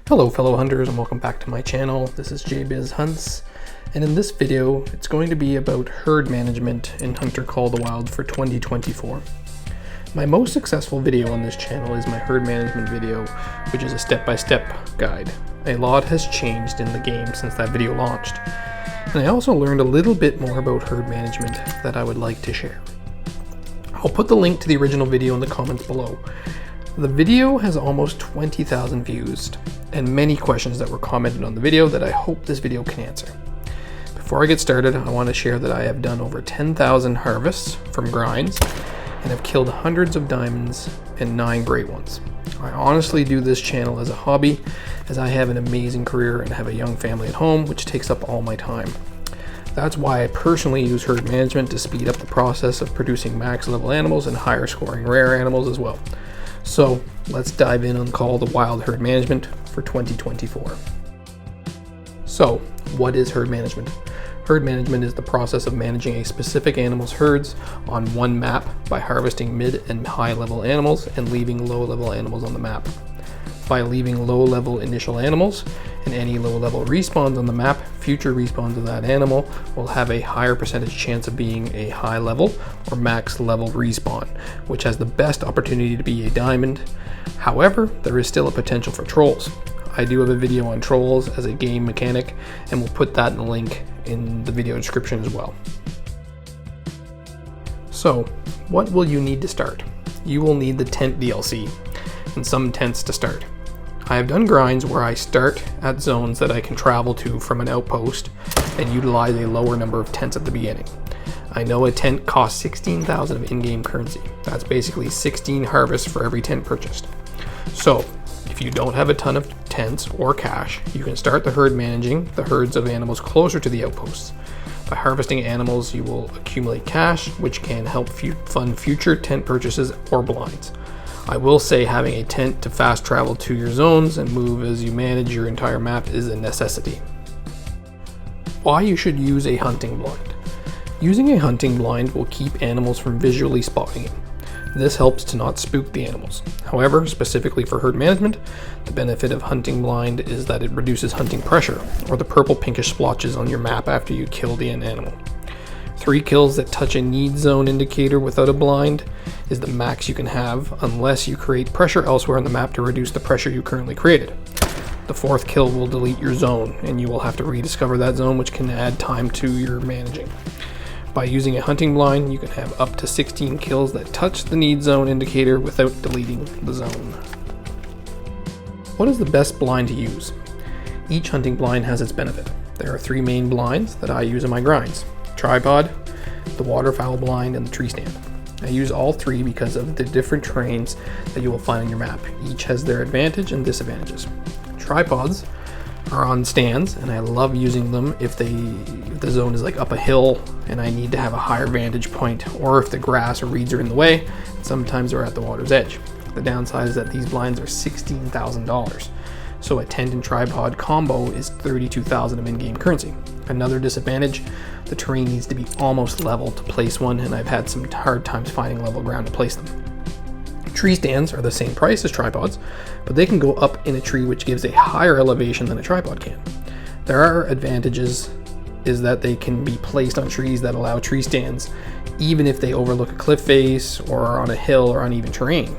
Hello fellow hunters and welcome back to my channel. This is JBiz Hunts, and in this video it's going to be about herd management in Hunter Call the Wild for 2024. My most successful video on this channel is my herd management video, which is a step-by-step guide. A lot has changed in the game since that video launched, and I also learned a little bit more about herd management that I would like to share. I'll put the link to the original video in the comments below. The video has almost 20,000 views and many questions that were commented on the video that I hope this video can answer. Before I get started, I want to share that I have done over 10,000 harvests from grinds and have killed hundreds of diamonds and 9 great ones. I honestly do this channel as a hobby, as I have an amazing career and have a young family at home, which takes up all my time. That's why I personally use herd management to speed up the process of producing max level animals and higher scoring rare animals as well. So let's dive in on Call the Wild herd management for 2024. So what is herd management? Herd management is the process of managing a specific animal's herds on one map by harvesting mid and high level animals and leaving low level animals on the map. By leaving low level initial animals and any low level respawns on the map, future respawns of that animal will have a higher percentage chance of being a high level or max level respawn, which has the best opportunity to be a diamond. However, there is still a potential for trolls. I do have a video on trolls as a game mechanic, and we'll put that in the link in the video description as well. So, what will you need to start? You will need the tent DLC and some tents to start. I have done grinds where I start at zones that I can travel to from an outpost and utilize a lower number of tents at the beginning. I know a tent costs 16,000 of in-game currency. That's basically 16 harvests for every tent purchased. So, if you don't have a ton of tents or cash, you can start the herd managing the herds of animals closer to the outposts. By harvesting animals, you will accumulate cash, which can help fund future tent purchases or blinds. I will say having a tent to fast travel to your zones and move as you manage your entire map is a necessity. Why you should use a hunting blind. Using a hunting blind will keep animals from visually spotting you. This helps to not spook the animals. However, specifically for herd management, the benefit of hunting blind is that it reduces hunting pressure, or the purple pinkish splotches on your map after you kill the animal. 3 kills that touch a need zone indicator without a blind is the max you can have unless you create pressure elsewhere on the map to reduce the pressure you currently created. The 4th kill will delete your zone and you will have to rediscover that zone, which can add time to your managing. By using a hunting blind, you can have up to 16 kills that touch the need zone indicator without deleting the zone. What is the best blind to use? Each hunting blind has its benefit. There are 3 main blinds that I use in my grinds: tripod, the waterfowl blind, and the tree stand. I use all 3 because of the different terrains that you will find on your map. Each has their advantage and disadvantages. Tripods are on stands, and I love using them if the zone is like up a hill and I need to have a higher vantage point, or if the grass or reeds are in the way. Sometimes they're at the water's edge. The downside is that these blinds are $16,000. So a tent and tripod combo is 32,000 of in-game currency. Another disadvantage, the terrain needs to be almost level to place one, and I've had some hard times finding level ground to place them. Tree stands are the same price as tripods, but they can go up in a tree, which gives a higher elevation than a tripod can. There are advantages, is that they can be placed on trees that allow tree stands, even if they overlook a cliff face or are on a hill or uneven terrain.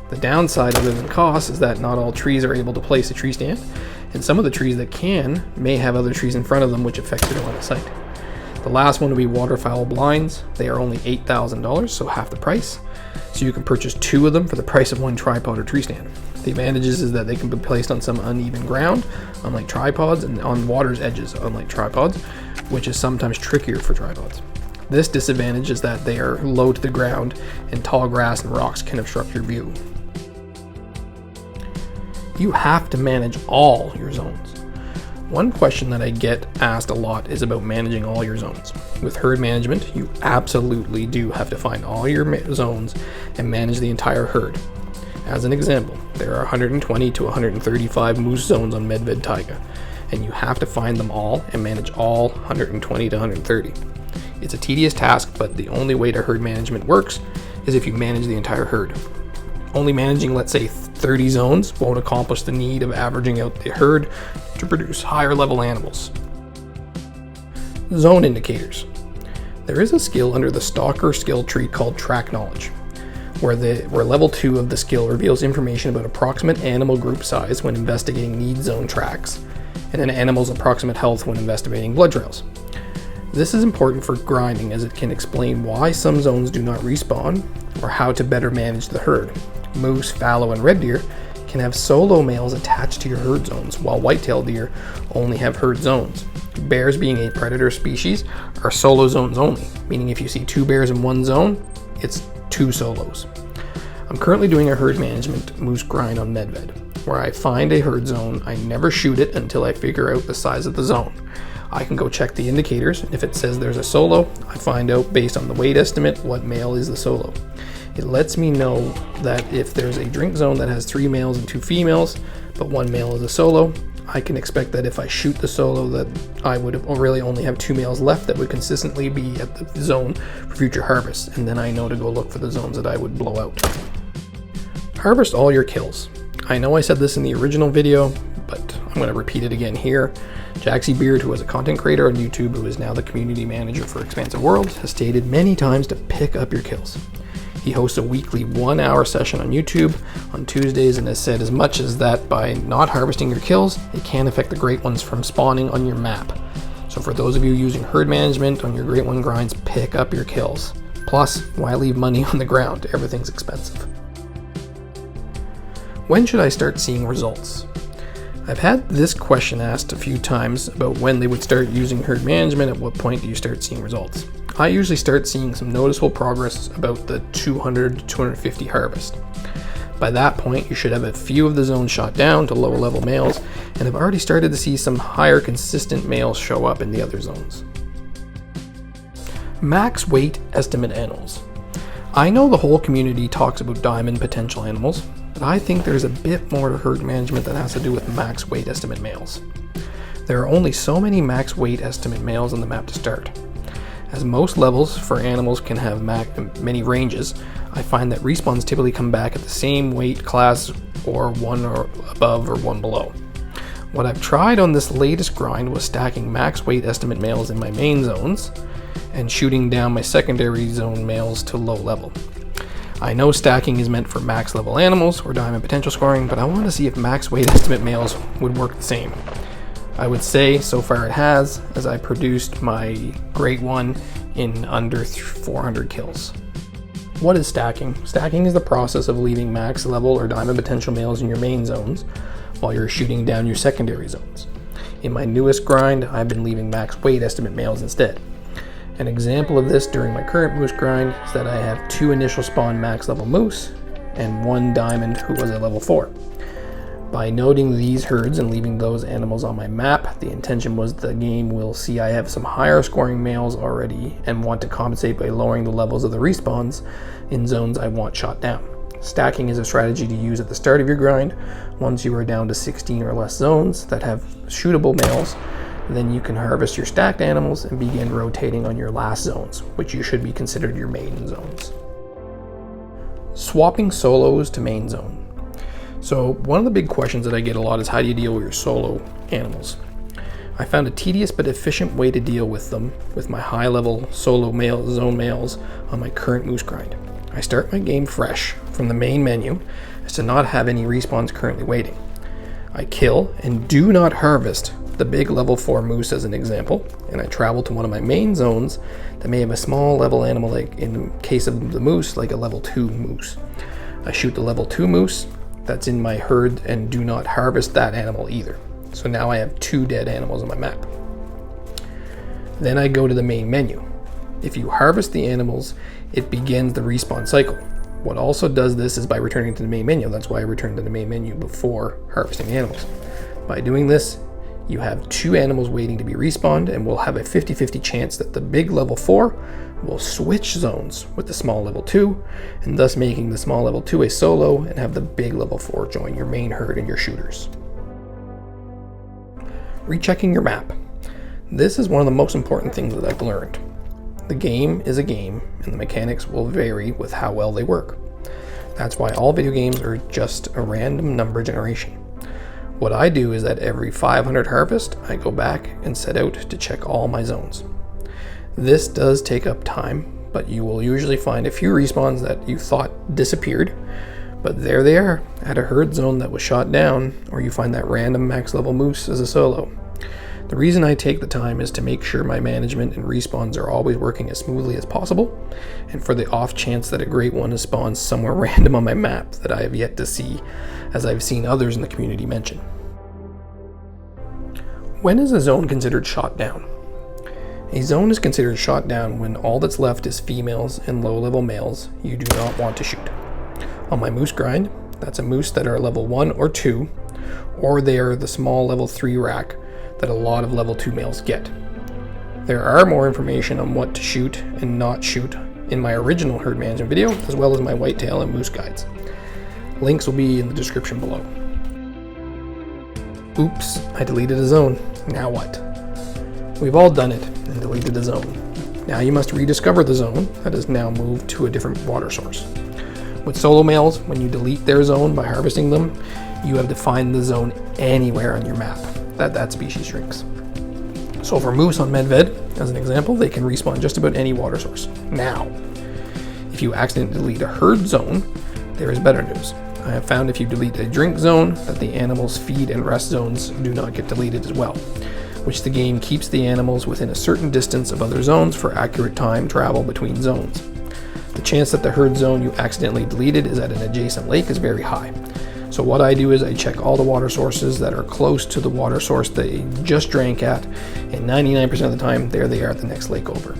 The downside, other than cost, is that not all trees are able to place a tree stand, and some of the trees that can may have other trees in front of them, which affects your line of sight. The last one would be waterfowl blinds. They are only $8,000, so half the price. So you can purchase 2 of them for the price of 1 tripod or tree stand. The advantages is that they can be placed on some uneven ground, unlike tripods, and on water's edges, unlike tripods, which is sometimes trickier for tripods. This disadvantage is that they are low to the ground, and tall grass and rocks can obstruct your view. You have to manage all your zones. One question that I get asked a lot is about managing all your zones. With herd management, you absolutely do have to find all your zones and manage the entire herd. As an example, there are 120 to 135 moose zones on Medved Taiga, and you have to find them all and manage all 120 to 130. It's a tedious task, but the only way to herd management works is if you manage the entire herd. Only managing, let's say, 30 zones won't accomplish the need of averaging out the herd to produce higher level animals. Zone indicators. There is a skill under the Stalker skill tree called Track Knowledge, where level 2 of the skill reveals information about approximate animal group size when investigating need zone tracks, and an animal's approximate health when investigating blood trails. This is important for grinding as it can explain why some zones do not respawn, or how to better manage the herd. Moose, fallow, and red deer can have solo males attached to your herd zones, while whitetail deer only have herd zones. Bears, being a predator species, are solo zones only, meaning if you see 2 bears in one zone, it's 2 solos. I'm currently doing a herd management moose grind on Medved, where I find a herd zone, I never shoot it until I figure out the size of the zone. I can go check the indicators, and if it says there's a solo, I find out based on the weight estimate what male is the solo. It lets me know that if there's a drink zone that has 3 males and 2 females, but 1 male is a solo, I can expect that if I shoot the solo that I would really only have 2 males left that would consistently be at the zone for future harvests, and then I know to go look for the zones that I would blow out. Harvest all your kills. I know I said this in the original video, but I'm going to repeat it again here. Jaxie Beard, who is a content creator on YouTube who is now the community manager for Expansive Worlds, has stated many times to pick up your kills. He hosts a weekly 1-hour session on YouTube on Tuesdays and has said as much as that by not harvesting your kills, it can affect the great ones from spawning on your map. So for those of you using herd management on your great one grinds, pick up your kills. Plus, why leave money on the ground? Everything's expensive. When should I start seeing results? I've had this question asked a few times about when they would start using herd management, at what point do you start seeing results? I usually start seeing some noticeable progress about the 200 to 250 harvest. By that point, you should have a few of the zones shot down to lower level males, and have already started to see some higher consistent males show up in the other zones. Max weight estimate animals. I know the whole community talks about diamond potential animals, but I think there's a bit more to herd management that has to do with max weight estimate males. There are only so many max weight estimate males on the map to start. As most levels for animals can have many ranges, I find that respawns typically come back at the same weight class, or 1 or above or 1 below. What I've tried on this latest grind was stacking max weight estimate males in my main zones and shooting down my secondary zone males to low level. I know stacking is meant for max level animals or diamond potential scoring, but I want to see if max weight estimate males would work the same. I would say so far it has, as I produced my great one in under 400 kills. What is stacking? Stacking is the process of leaving max level or diamond potential males in your main zones while you're shooting down your secondary zones. In my newest grind, I've been leaving max weight estimate males instead. An example of this during my current moose grind is that I have 2 initial spawn max level moose and 1 diamond who was a level 4. By noting these herds and leaving those animals on my map, the intention was the game will see I have some higher scoring males already and want to compensate by lowering the levels of the respawns in zones I want shot down. Stacking is a strategy to use at the start of your grind. Once you are down to 16 or less zones that have shootable males, then you can harvest your stacked animals and begin rotating on your last zones, which you should be considered your main zones. Swapping solos to main zone. So one of the big questions that I get a lot is how do you deal with your solo animals? I found a tedious but efficient way to deal with them with my high level solo zone males on my current moose grind. I start my game fresh from the main menu as to not have any respawns currently waiting. I kill and do not harvest the big level 4 moose as an example, and I travel to one of my main zones that may have a small level animal, like in case of the moose, like a level 2 moose. I shoot the level 2 moose that's in my herd and do not harvest that animal either. So now I have 2 dead animals on my map. Then I go to the main menu. If you harvest the animals, it begins the respawn cycle. What also does this is by returning to the main menu. That's why I returned to the main menu before harvesting the animals. By doing this, you have 2 animals waiting to be respawned, and we'll have a 50-50 chance that the big level 4 will switch zones with the small level 2, and thus making the small level 2 a solo and have the big level 4 join your main herd and your shooters. Rechecking your map. This is one of the most important things that I've learned. The game is a game, and the mechanics will vary with how well they work. That's why all video games are just a random number generation. What I do is that every 500 harvest, I go back and set out to check all my zones. This does take up time, but you will usually find a few respawns that you thought disappeared, but there they are at a herd zone that was shot down, or you find that random max level moose as a solo. The reason I take the time is to make sure my management and respawns are always working as smoothly as possible, and for the off chance that a great one has spawned somewhere random on my map that I have yet to see, as I've seen others in the community mention. When is a zone considered shot down? A zone is considered shot down when all that's left is females and low-level males you do not want to shoot. On my moose grind, that's a moose that are level 1 or 2, or they are the small level 3 rack that a lot of level 2 males get. There are more information on what to shoot and not shoot in my original herd management video, as well as my whitetail and moose guides. Links will be in the description below. Oops, I deleted a zone. Now what? We've all done it and deleted a zone. Now you must rediscover the zone that has now moved to a different water source. With solo males, when you delete their zone by harvesting them, you have to find the zone anywhere on your map that species drinks. So for moose on Medved, as an example, they can respawn just about any water source. Now, if you accidentally delete a herd zone, there is better news. I have found if you delete a drink zone, that the animals' feed and rest zones do not get deleted as well, which the game keeps the animals within a certain distance of other zones for accurate time travel between zones. The chance that the herd zone you accidentally deleted is at an adjacent lake is very high. So what I do is I check all the water sources that are close to the water source they just drank at, and 99% of the time, there they are at the next lake over.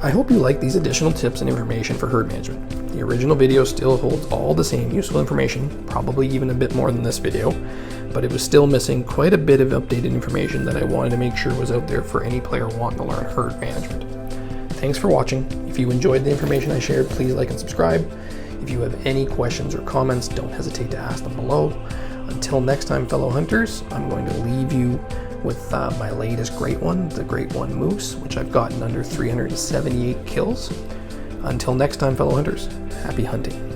I hope you like these additional tips and information for herd management. The original video still holds all the same useful information, probably even a bit more than this video, but it was still missing quite a bit of updated information that I wanted to make sure was out there for any player wanting to learn herd management. Thanks for watching. If you enjoyed the information I shared, please like and subscribe. If you have any questions or comments, don't hesitate to ask them below. Until next time, fellow hunters, I'm going to leave you with my latest great one, the Great One Moose, which I've gotten under 378 kills. Until next time, fellow hunters, happy hunting.